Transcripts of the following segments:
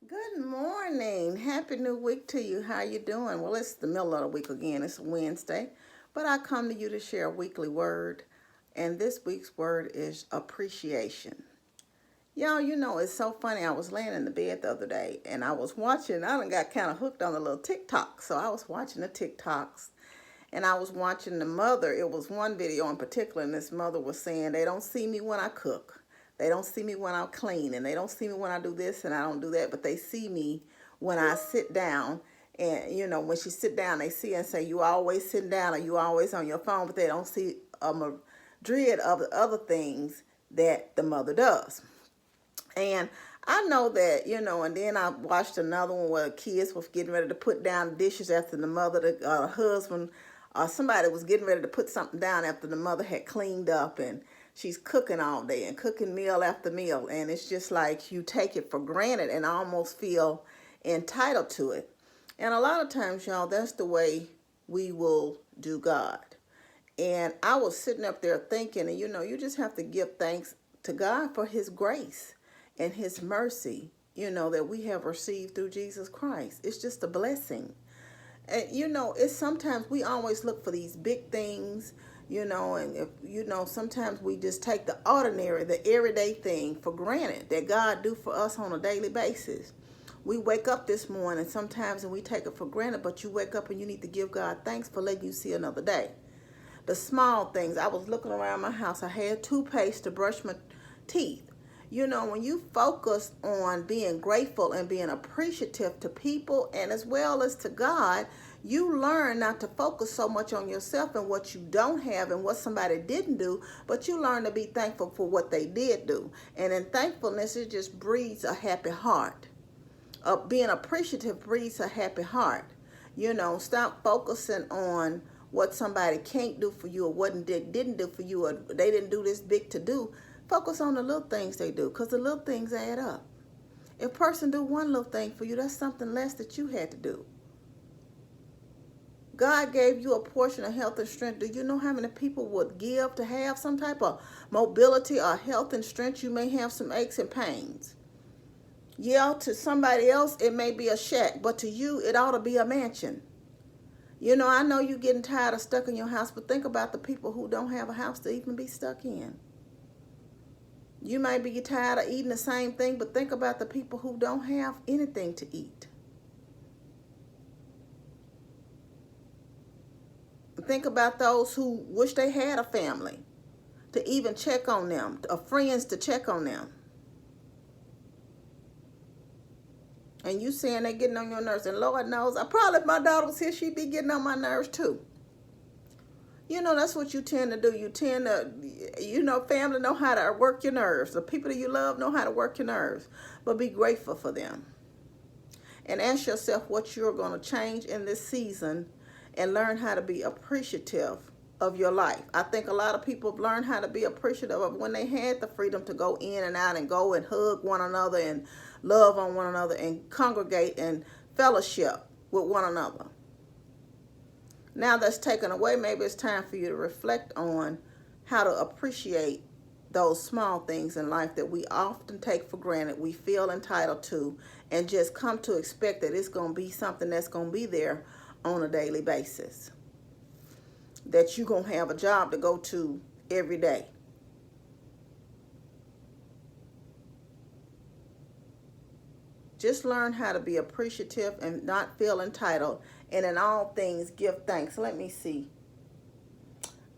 Good morning. Happy new week to you. How you doing? Well, it's the middle of the week again. It's Wednesday, but I come to you to share a weekly word, and this week's word is appreciation. Y'all, it's so funny. I was laying in the bed the other day, and I was watching. I done got kind of hooked on the little TikTok, so I was watching the TikToks, and I was watching the mother. It was one video in particular, and this mother was saying, they don't see me when I cook. They don't see me when I clean, and they don't see me when I do this and I don't do that, but they see me when I sit down. And, when she sit down, they see and say, you always sitting down or you always on your phone, but they don't see a dread of the other things that the mother does. And I know that, and then I watched another one where kids was getting ready to put down dishes after the mother, the husband, somebody was getting ready to put something down after the mother had cleaned up, and she's cooking all day and cooking meal after meal. And it's just like you take it for granted and almost feel entitled to it. And a lot of times, y'all, that's the way we will do God. And I was sitting up there thinking, and you just have to give thanks to God for his grace and his mercy, that we have received through Jesus Christ. It's just a blessing. And, it's sometimes we always look for these big things, and if, sometimes we just take the ordinary, the everyday thing for granted that God do for us on a daily basis. We wake up this morning sometimes and we take it for granted, but you wake up and you need to give God thanks for letting you see another day. The small things. I was looking around my house. I had toothpaste to brush my teeth. When you focus on being grateful and being appreciative to people and as well as to God, you learn not to focus so much on yourself and what you don't have and what somebody didn't do, but you learn to be thankful for what they did do. And in thankfulness, it just breeds a happy heart. Being appreciative breeds a happy heart. Stop focusing on what somebody can't do for you or what they didn't do for you or they didn't do this big to do. Focus on the little things they do because the little things add up. If a person do one little thing for you, that's something less that you had to do. God gave you a portion of health and strength. Do you know how many people would give to have some type of mobility or health and strength? You may have some aches and pains. Yeah, to somebody else, it may be a shack, but to you, it ought to be a mansion. I know you're getting tired of stuck in your house, but think about the people who don't have a house to even be stuck in. You might be tired of eating the same thing, but think about the people who don't have anything to eat. Think about those who wish they had a family to even check on them, or friends to check on them. And you saying they're getting on your nerves. And Lord knows, if my daughter was here, she'd be getting on my nerves too. That's what you tend to do. You tend to, family know how to work your nerves. The people that you love know how to work your nerves. But be grateful for them. And ask yourself what you're going to change in this season and learn how to be appreciative of your life. I think a lot of people have learned how to be appreciative of when they had the freedom to go in and out and go and hug one another and love on one another and congregate and fellowship with one another. Now that's taken away, maybe it's time for you to reflect on how to appreciate those small things in life that we often take for granted, we feel entitled to, and just come to expect that it's going to be something that's going to be there on a daily basis. That you're going to have a job to go to every day. Just learn how to be appreciative and not feel entitled. And in all things, give thanks. Let me see.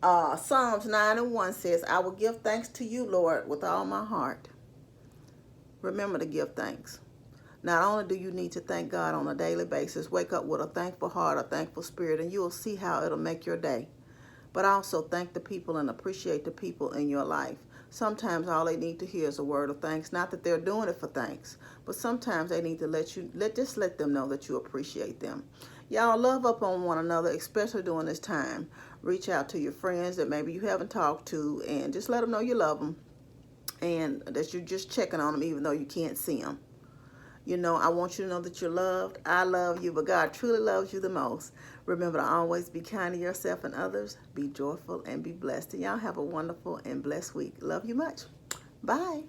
Psalms 9:1 says, I will give thanks to you, Lord, with all my heart. Remember to give thanks. Not only do you need to thank God on a daily basis, wake up with a thankful heart, a thankful spirit, and you will see how it'll make your day. But also thank the people and appreciate the people in your life. Sometimes all they need to hear is a word of thanks. Not that they're doing it for thanks, but sometimes they need to let them know that you appreciate them. Y'all love up on one another, especially during this time. Reach out to your friends that maybe you haven't talked to and just let them know you love them and that you're just checking on them even though you can't see them. I want you to know that you're loved. I love you, but God truly loves you the most. Remember to always be kind to yourself and others. Be joyful and be blessed. And y'all have a wonderful and blessed week. Love you much. Bye.